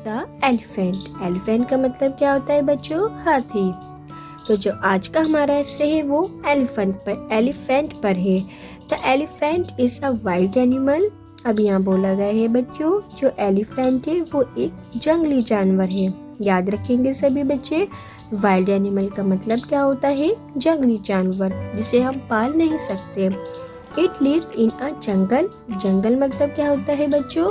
The elephant. Elephant का मतलब क्या होता है बच्चों? हाथी। तो जो आज का हमारा एस्से है वो एलिफेंट पर है। The elephant is a wild animal. अब यहाँ बोला गया है बच्चों, जो एलिफेंट है वो एक जंगली जानवर है। याद रखेंगे सभी बच्चे, वाइल्ड एनिमल का मतलब क्या होता है? जंगली जानवर, जिसे हम पाल नहीं सकते। इट लिव्स इन अ जंगल। जंगल मतलब क्या होता है बच्चों?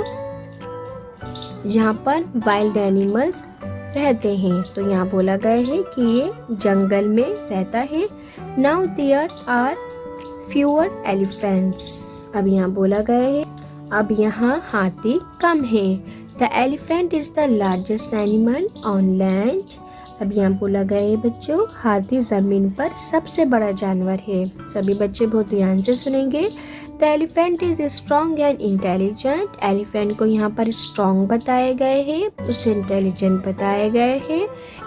जहाँ पर वाइल्ड एनिमल्स रहते हैं। तो यहाँ बोला गया है कि ये जंगल में रहता है। Now there are fewer elephants. अब यहाँ बोला गया है, अब यहाँ हाथी कम है। The elephant is the largest animal on land. अब यहाँ बोला गया है बच्चों, हाथी जमीन पर सबसे बड़ा जानवर है। सभी बच्चे बहुत ध्यान से सुनेंगे। The elephant is strong and intelligent. Elephant को यहाँ पर स्ट्रॉन्ग बताया गया है, उसे इंटेलिजेंट बताया गया है।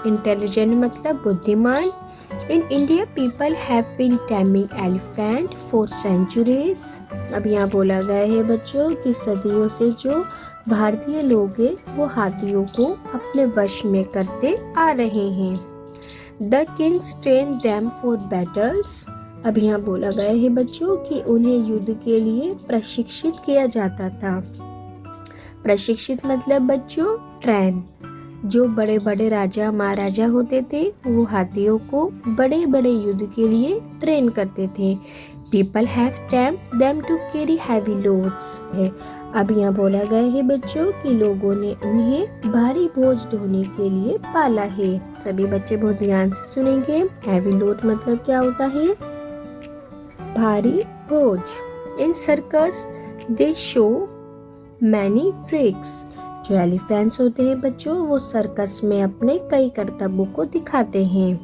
इंटेलिजेंट मतलब बुद्धिमान। In India people have been taming elephant for centuries. अब यहाँ बोला गया है बच्चों कि सदियों से जो भारतीय लोग हैं वो हाथियों को अपने वश में करते आ रहे हैं। The Kings train them for battles. अब यहाँ बोला गया है बच्चों कि उन्हें युद्ध के लिए प्रशिक्षित किया जाता था। प्रशिक्षित मतलब बच्चों ट्रेन। जो बड़े बड़े राजा महाराजा होते थे वो हाथियों को बड़े बड़े युद्ध के लिए ट्रेन करते थे। People have tamed them to carry heavy loads है। अब यहाँ बोला गया है बच्चों कि लोगों ने उन्हें भारी बोझ ढोने के लिए पाला है। सभी बच्चे बहुत ध्यान से सुनेंगे। हैवी लोड मतलब क्या होता है? भारी बोझ। In circus they show many tricks. जो एलिफेंट्स होते हैं बच्चों वो सर्कस में अपने कई करतबों को दिखाते हैं।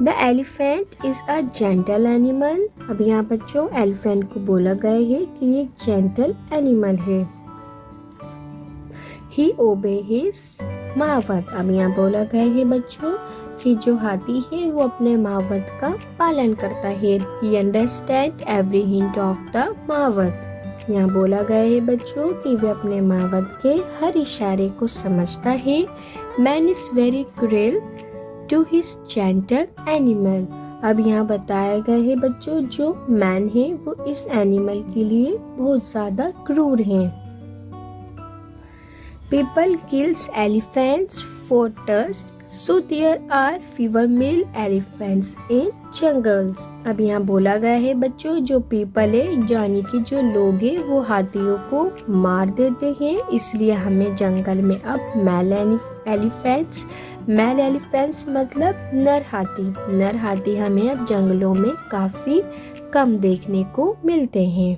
The elephant is a gentle animal. अब यहाँ बच्चों एलिफेंट को बोला गया है कि ये जेंटल एनिमल है। ही ओबे हिज महावत। अब यहाँ बोला गया है बच्चों कि जो हाथी है वो अपने महावत का पालन करता है। He understand every hint of the mahavat. यहाँ बोला गया है बच्चों कि वे अपने महावत के हर इशारे को समझता है। Man is very cruel to his gentle animal. अब यहाँ बताया गया है बच्चों जो मैन है वो इस एनिमल के लिए बहुत ज्यादा क्रूर हैं। People kills elephants for tusk, so there are fewer male elephants in jungles। अब यहाँ बोला गया है बच्चों जो पीपल है यानी कि जो लोग हैं वो हाथियों को मार देते हैं, इसलिए हमें जंगल में अब मेल एलिफेंट्स मतलब नर हाथी हमें अब जंगलों में काफी कम देखने को मिलते हैं।